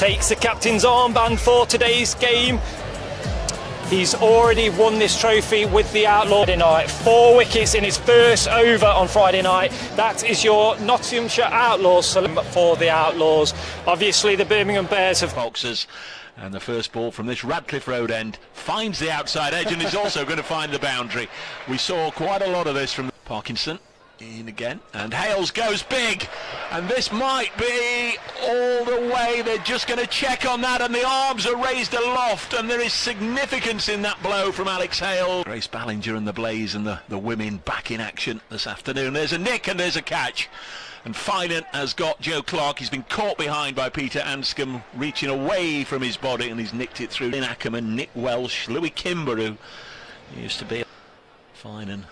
Takes the captain's armband for today's game. He's already won this trophy with the Outlaws Friday night. 4 wickets in his first over on Friday night. That is your Nottinghamshire Outlaws for the Outlaws. Obviously the Birmingham Bears have boxers. And the first ball from this Radcliffe Road end finds the outside edge and is also going to find the boundary. We saw quite a lot of this from Parkinson. In again, and Hales goes big, and this might be all the way. They're just going to check on that, and the arms are raised aloft, and there is significance in that blow from Alex Hales. Grace Ballinger and the Blaze and the women back in action this afternoon. There's a nick and there's a catch, and Finan has got Joe Clark. He's been caught behind by Peter Anscombe, reaching away from his body, and he's nicked it through. Lynn Ackerman, Nick Welsh, Louis Kimber, who used to be Finan.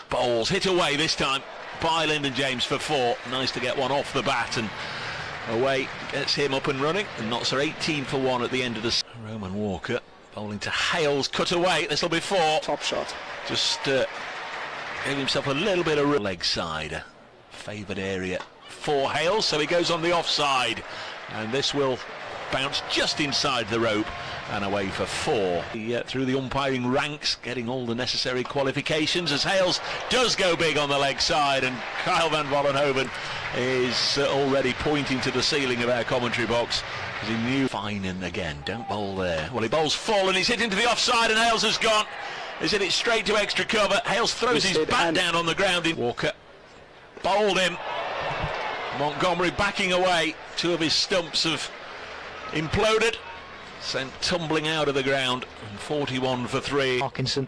Bowls hit away this time by Lyndon James for 4. Nice to get one off the bat, and away gets him up and running, and knocks her 18 for 1 at the end of the Roman Walker bowling to Hales, cut away. This will be 4. Top shot. Just gave himself a little bit of leg side, favoured area for Hales, so he goes on the offside, and this will bounce just inside the rope and away for 4. Through the umpiring ranks, getting all the necessary qualifications as Hales does go big on the leg side, and Kyle van Vollenhoven is already pointing to the ceiling of our commentary box because he knew. Finan again, don't bowl there. Well, he bowls full and he's hit into the offside, and Hales has gone. He's hit it straight to extra cover. Hales throws his bat down on the ground. Walker bowled him. Montgomery backing away. 2 of his stumps have imploded, sent tumbling out of the ground, and 41 for 3. Parkinson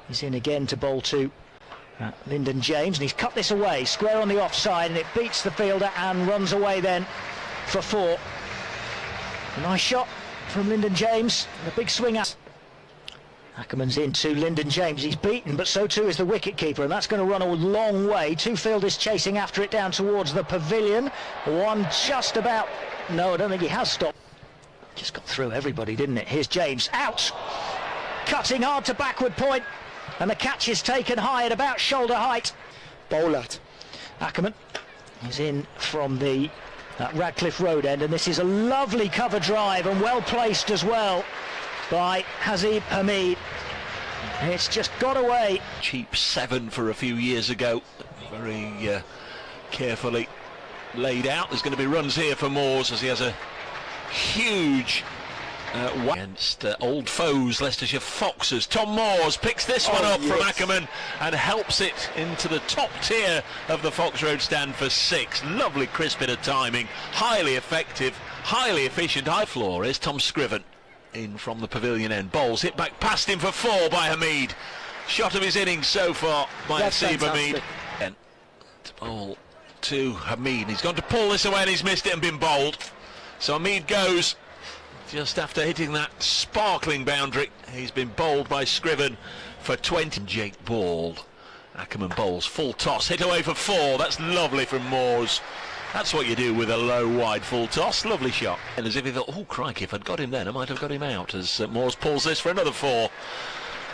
is in again to bowl to Lyndon James, and he's cut this away square on the offside, and it beats the fielder and runs away then for 4. A nice shot from Lyndon James, and a big swing out. Ackerman's in to Lyndon James. He's beaten, but so too is the wicket-keeper, and that's going to run a long way. 2 fielders chasing after it down towards the pavilion. One just about, no, I don't think he has stopped. Just got through everybody, didn't it? Here's James, out! Cutting hard to backward point, and the catch is taken high at about shoulder height. Bowl at. Ackerman is in from the Radcliffe Road end, and this is a lovely cover drive, and well placed as well by Hazeeb Hamid. It's just got away. Cheap 7 for a few years ago. Very carefully laid out. There's going to be runs here for Moores as he has a huge against old foes, Leicestershire Foxes. Tom Moores picks this one up from Ackerman and helps it into the top tier of the Fox Road stand for 6. Lovely crisp bit of timing, highly effective, highly efficient. High floor is Tom Scriven in from the pavilion end. Bowls hit back past him for 4 by Hamid. Shot of his innings so far by Hazeeb Hamid. To bowl to Hamid. He's gone to pull this away and he's missed it and been bowled. So Hamid goes just after hitting that sparkling boundary. He's been bowled by Scriven for 20. Jake Ball. Ackerman bowls full toss, hit away for 4. That's lovely from Moores. That's what you do with a low wide full toss. Lovely shot. And as if he thought, oh crikey, if I'd got him then I might have got him out, as Moores pulls this for another 4.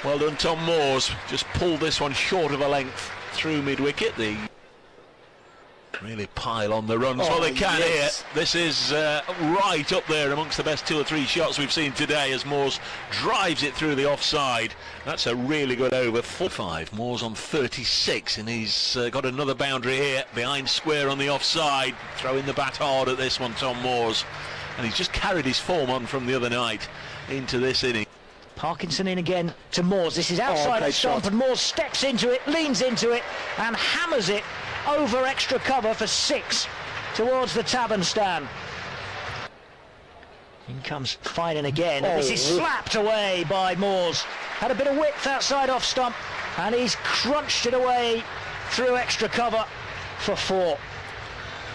Well done Tom Moores. Just pulled this one short of a length through mid-wicket. The really pile on the runs. Well, they can here. This is right up there amongst the best 2 or 3 shots we've seen today as Moores drives it through the offside. That's a really good over. 4-5. Moores on 36, and he's got another boundary here behind square on the offside. Throwing the bat hard at this one, Tom Moores, and he's just carried his form on from the other night into this inning. Parkinson in again to Moores. This is outside the stump, and Moores steps into it, leans into it, and hammers it over extra cover for 6 towards the tavern stand. In comes Finan again. This is slapped away by Moores. Had a bit of width outside off stump, and he's crunched it away through extra cover for 4.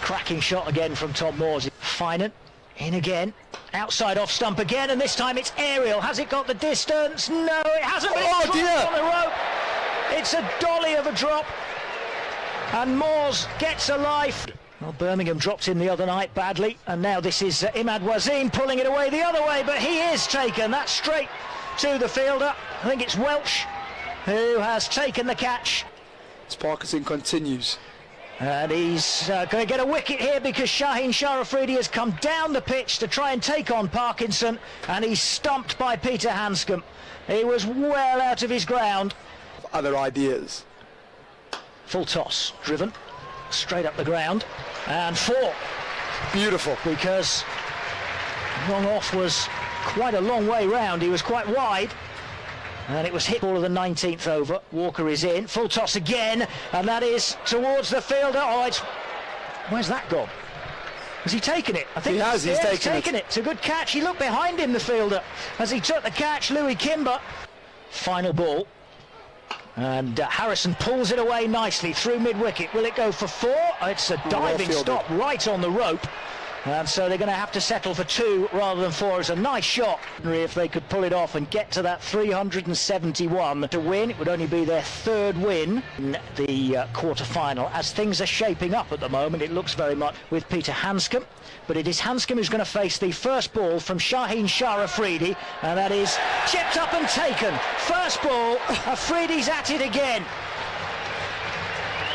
Cracking shot again from Tom Moores. Finan in again, outside off stump again, and this time it's aerial. Has it got the distance? No, it hasn't been on the rope. It's a dolly of a drop, and Moores gets a life. Well, Birmingham dropped in the other night badly, and now this is Imad Wazim pulling it away the other way, but he is taken. That's straight to the fielder. I think it's Welsh who has taken the catch. As Parkinson continues And he's going to get a wicket here because Shaheen Shah has come down the pitch to try and take on Parkinson, and he's stumped by Peter Hanscom. He was well out of his ground. Other ideas. Full toss, driven straight up the ground, and 4. Beautiful. Because long off was quite a long way round. He was quite wide, and it was hit ball of the 19th over. Walker is in, full toss again, and that is towards the fielder. Where's that gone? Has he taken it? I think he has. He's taken it. It's a good catch. He looked behind him, the fielder, as he took the catch. Louis Kimber. Final ball, and Harrison pulls it away nicely through mid-wicket. Will it go for 4? It's a diving stop right on the rope. And so they're going to have to settle for 2 rather than 4. It's a nice shot. If they could pull it off and get to that 371 to win, it would only be their 3rd win in the quarter-final. As things are shaping up at the moment, it looks very much with Peter Hanscom. But it is Hanscom who's going to face the first ball from Shaheen Shah, and that is chipped up and taken. First ball, Afridi's at it again.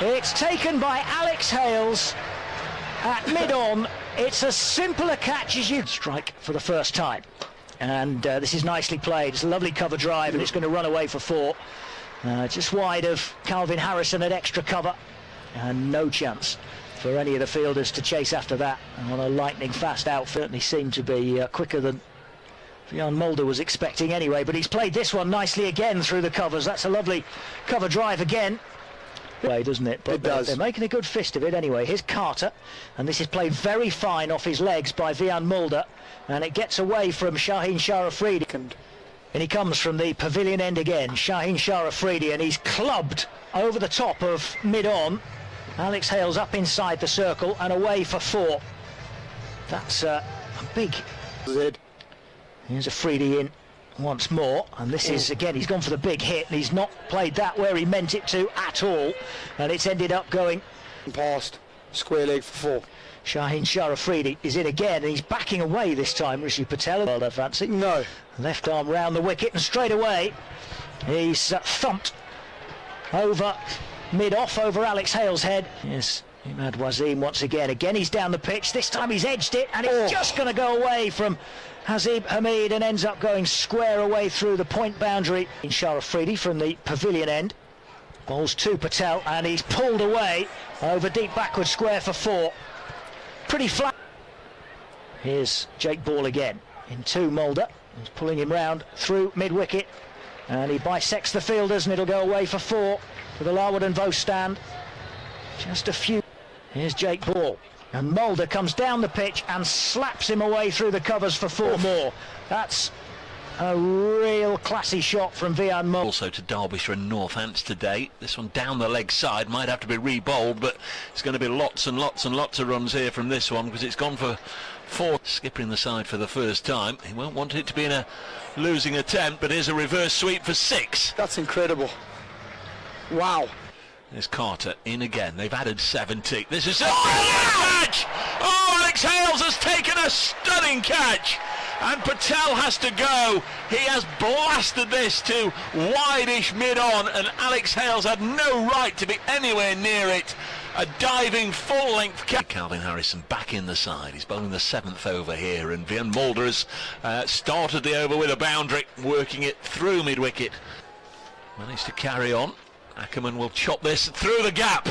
It's taken by Alex Hales at mid-on. It's as simple a catch as you strike for the first time. And this is nicely played. It's a lovely cover drive, and it's going to run away for 4. Just wide of Calvin Harrison at extra cover. And no chance for any of the fielders to chase after that. And on a lightning fast outfit, and he seemed to be quicker than Jan Mulder was expecting anyway. But he's played this one nicely again through the covers. That's a lovely cover drive again. Way, doesn't it? But it does. They're making a good fist of it anyway. Here's Carter, and this is played very fine off his legs by Jan Mulder, and it gets away from Shaheen Shah and he comes from the pavilion end again. Shaheen Shah, and he's clubbed over the top of mid-on. Alex Hales up inside the circle and away for 4. That's a big. Here's Afridi in once more, and this is again, he's gone for the big hit, and he's not played that where he meant it to at all, and it's ended up going past square leg for 4. Shaheen Shah is in again, and he's backing away this time. Rishi Patel, well, I fancy. No. Left arm round the wicket, and straight away he's thumped over mid-off over Alex Hales' head. Yes, Imad Wasim once again. Again he's down the pitch, this time he's edged it, and it's just going to go away from Hazib Hamid and ends up going square away through the point boundary. Shah from the pavilion end. Bowls to Patel, and he's pulled away over deep backward square for 4. Pretty flat. Here's Jake Ball again. Into Mulder. He's pulling him round through mid-wicket, and he bisects the fielders, and it'll go away for 4 to the Larwood and Vos stand. Just a few. Here's Jake Ball. And Mulder comes down the pitch and slaps him away through the covers for 4 more. That's a real classy shot from Jan Mulder. Also to Derbyshire and Northants today. This one down the leg side might have to be re-bowled, but it's going to be lots and lots and lots of runs here from this one, because it's gone for 4. Skipping the side for the first time. He won't want it to be in a losing attempt, but here's a reverse sweep for 6. That's incredible. Wow. There's Carter in again. They've added 70. This is a catch! Oh, Alex Hales has taken a stunning catch, and Patel has to go. He has blasted this to wide-ish mid-on, and Alex Hales had no right to be anywhere near it. A diving full-length catch. Calvin Harrison back in the side. He's bowling the 7th over here, and Jan Mulder has started the over with a boundary, working it through mid-wicket. Managed to carry on. Ackerman will chop this through the gap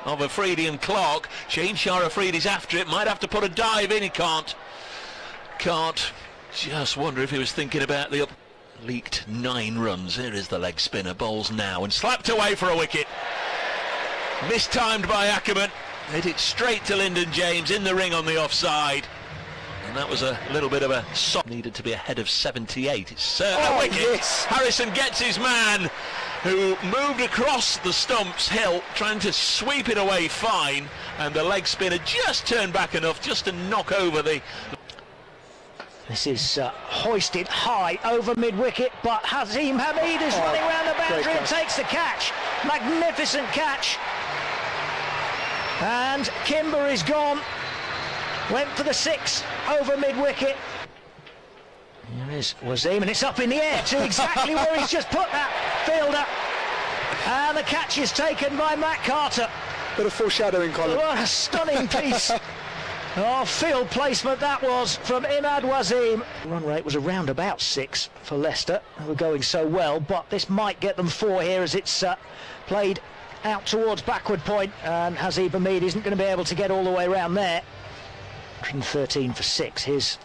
of Afridi and Clark. Shaheen Shah Afridi's after it. Might have to put a dive in. He can't. Just wonder if he was thinking about the leaked 9 runs. Here is the leg spinner. Bowls now and slapped away for a wicket. Mistimed by Ackerman. Hit it straight to Lyndon James in the ring on the offside. And that was a little bit of a soft. Needed to be ahead of 78. It's a wicket. Yes. Harrison gets his man, who moved across the stumps hill, trying to sweep it away fine, and the leg spinner just turned back enough just to knock over the. This is hoisted high over mid-wicket, but Hazim Hamid is running around the boundary and takes the catch. Magnificent catch. And Kimber is gone. Went for the 6 over mid-wicket. Here is Wasim, and it's up in the air to exactly where he's just put that fielder. And the catch is taken by Matt Carter. Bit of foreshadowing, Colin. What a stunning piece of field placement that was from Imad Wasim. Run rate was around about 6 for Leicester, who were going so well, but this might get them 4 here as it's played out towards backward point, and Hazib Hamid isn't going to be able to get all the way around there. 113 for 6. His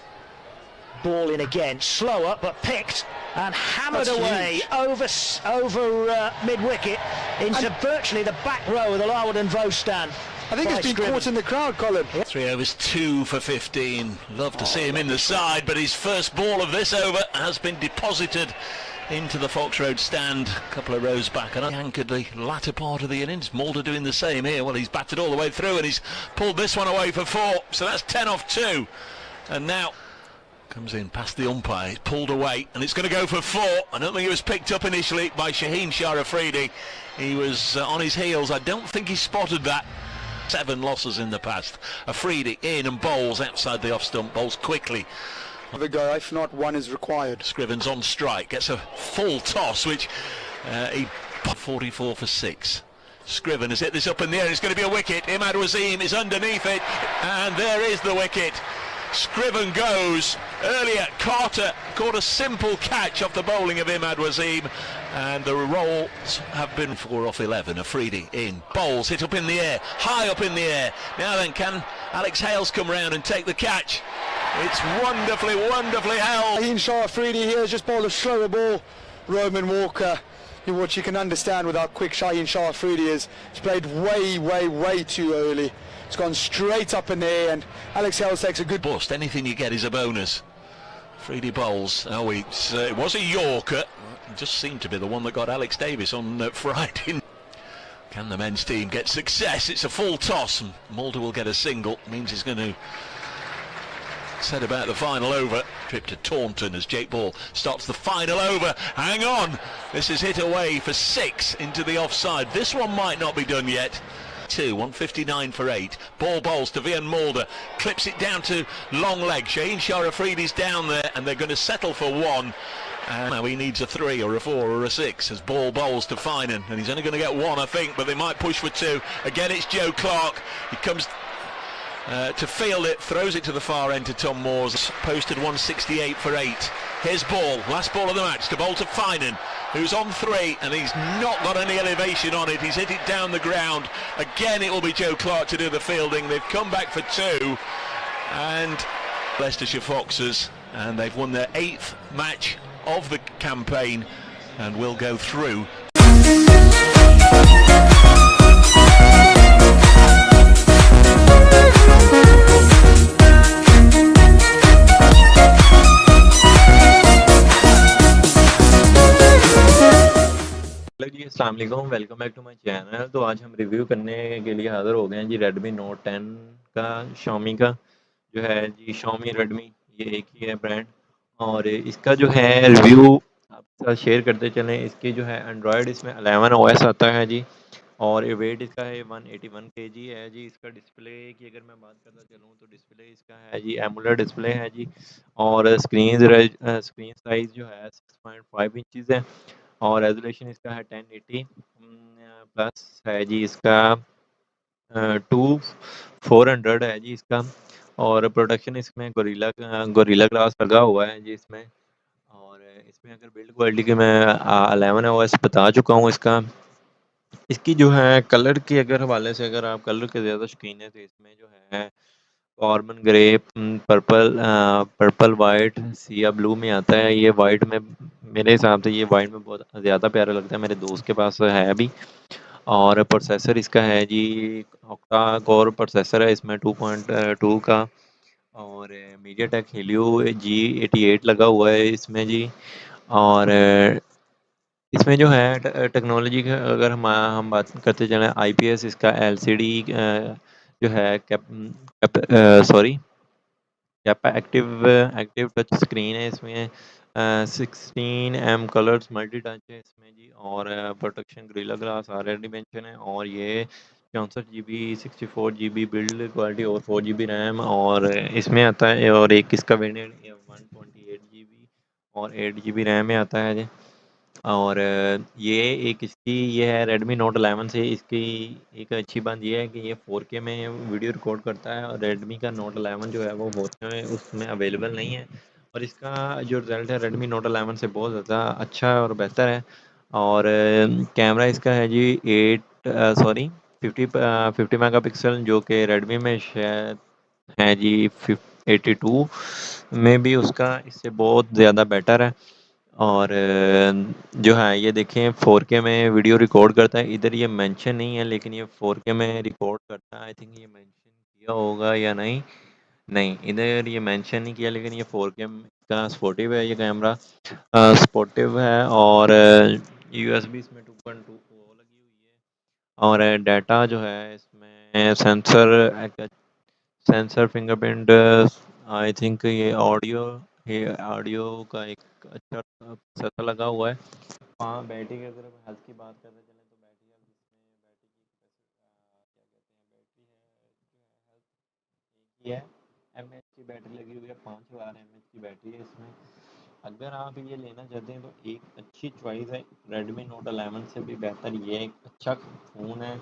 ball in again, slower but picked and hammered That's away huge. over mid-wicket into virtually the back row of the Larwood and Vaux stand. I think it's been caught in the crowd, Colin. 3 overs, 2 for 15. Love to see him in the side, but his first ball of this over has been deposited into the Fox Road stand a couple of rows back, and anchored the latter part of the innings. Mulder doing the same here. Well, he's batted all the way through and he's pulled this one away for 4, so that's 10 off 2. And now comes in past the umpire, it's pulled away and it's going to go for 4. I don't think it was picked up initially by Shaheen Shah. He was on his heels. I don't think he spotted that. 7 losses in the past. Afridi in and bowls outside the off stump, bowls quickly. The go, if not, 1 is required. Scriven's on strike, gets a full toss, which he 44 for 6. Scriven has hit this up in the air, it's going to be a wicket. Imad Wasim is underneath it, and there is the wicket. Scriven goes. Earlier, Carter caught a simple catch off the bowling of Imad Wasim, and the rolls have been 4 off 11. Afridi in, bowls, hit up in the air, high up in the air. Now then, can Alex Hales come round and take the catch? It's wonderfully, wonderfully held. Shaheen Shah Afridi here has just bowled a slower ball. Roman Walker, what you can understand with how quick Shaheen Shah Afridi is. It's played way too early. It's gone straight up in the air, and Alex Hales takes a good Bust, anything you get is a bonus. Afridi bowls. Oh, it was a Yorker. It just seemed to be the one that got Alex Davis on Friday. Can the men's team get success? It's a full toss, and Mulder will get a single. Means he's going to set about the final over. Trip to Taunton as Jake Ball starts the final over. Hang on, this is hit away for 6 into the offside. This one might not be done yet. 159 for 8. Ball bowls to Vian Mulder, clips it down to long leg. Shaheen Shah Afridi's down there, and they're going to settle for 1. And now he needs a 3 or a 4 or a 6 as ball bowls to Finan, and he's only going to get 1, I think, but they might push for 2. Again, it's Joe Clark. He comes to field it, throws it to the far end to Tom Moores. Posted 168 for 8. His ball, last ball of the match, to bowl to Finan, who's on 3, and he's not got any elevation on it. He's hit it down the ground. Again, it will be Joe Clark to do the fielding. They've come back for 2, and Leicestershire Foxes, and they've won their 8th match of the campaign and will go through. Hello ji, अस्सलाम वालेकुम, welcome back to my channel. तो आज हम review करने के लिए हाज़िर हो गए हैं जी Redmi Note 10 का, Xiaomi का जो है जी, Xiaomi Redmi, ये एक ही है ब्रांड। और इसका जो है रिव्यू आपके साथ शेयर करते चलें। इसके जो है एंड्रॉयड इसमें 11 OS आता है जी, और वेट इसका है 181 kg है जी। इसका डिस्प्ले की अगर मैं बात करता चलूँ तो डिस्प्ले इसका है जी एमुलेट डिस्प्ले है जी, और स्क्रीन साइज़ जो है 6.5 इंचज़ है, और रेजोल्यूशन इसका है 1080 प्लस है जी। इसका 2400 है जी इसका, और प्रोडक्शन इसमें गोरिल्ला ग्लास लगा हुआ है जी इसमें। और इसमें अगर बिल्ड क्वालिटी की मैं 11 OS बता चुका हूँ। इसकी जो है कलर के अगर हवाले से, अगर आप कलर के ज़्यादा शौकीन है तो इसमें जो है carbon grey, purple white, Siya blue में आता है। ये वाइट में, मेरे हिसाब से ये वाइट में बहुत ज़्यादा प्यारा लगता है, मेरे दोस्त के पास है अभी। और प्रोसेसर इसका है जी ऑक्टा कोर प्रोसेसर है इसमें 2.2 का, और मीडियाटेक हेलियो G88 लगा हुआ है इसमें जी। और इसमें जो है टेक्नोलॉजी का अगर हम बात करते चलें, IPS इसका LCD जो है एक्टिव टच स्क्रीन है इसमें। 16M कलर्स मल्टी टच है इसमें जी, और protection gorilla glass already mention है। और ये 64 GB 64 GB बिल्ड क्वालिटी और 4 GB रैम और इसमें आता है। और एक इसका वेरिएंट 128 GB और 8 GB रैम में आता है जी। और ये एक इसकी ये है रेडमी नोट 11 से इसकी एक अच्छी बात ये है कि ये 4K में वीडियो रिकॉर्ड करता है और रेडमी का नोट 11 जो है वो 4K में उसमें अवेलेबल नहीं है और इसका जो रिज़ल्ट है रेडमी नोट 11 से बहुत ज़्यादा अच्छा और बेहतर है और कैमरा इसका है जी 50 मेगापिक्सल जो कि रेडमी में शायद है जी 82 में भी उसका इससे बहुत ज़्यादा बेटर है और जो है ये देखें 4K में वीडियो रिकॉर्ड करता है इधर ये मेंशन नहीं है लेकिन ये 4K में रिकॉर्ड करता है आई थिंक ये मेंशन किया होगा या नहीं नहीं इधर ये मेंशन नहीं किया लेकिन ये 4K का सपोर्टिव है ये कैमरा सपोर्टिव है और USB इसमें 2.2 वो लगी हुई है और डाटा जो है इसमें सेंसर फिंगरप्रिंट आई थिंक ये ऑडियो का एक अच्छा सेटअप लगा हुआ है। हाँ बैटरी की अगर हेल्थ की बात करते चलें तो बैटरी हेल्थ इसमें बैटरी की क्या कहते हैं बैटरी है एक ही है एमएच की बैटरी लगी हुई है 5000 mAh की बैटरी है इसमें अगर आप ये लेना चाहते हैं तो एक अच्छी चॉइस है रेडमी नोट 11 से भी बेहतर ये एक अच्छा फ़ोन है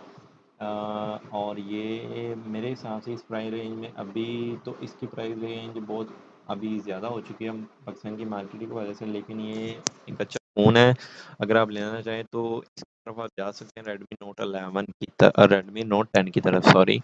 और ये मेरे हिसाब से इस प्राइस रेंज में अभी तो इसकी प्राइस रेंज बहुत अभी ज़्यादा हो चुकी है पाकिस्तान की मार्केट की वजह से लेकिन ये एक अच्छा फ़ोन है अगर आप लेना चाहें तो इस तरफ आप जा सकते हैं रेडमी नोट 11 की रेडमी नोट 10 की तरफ सॉरी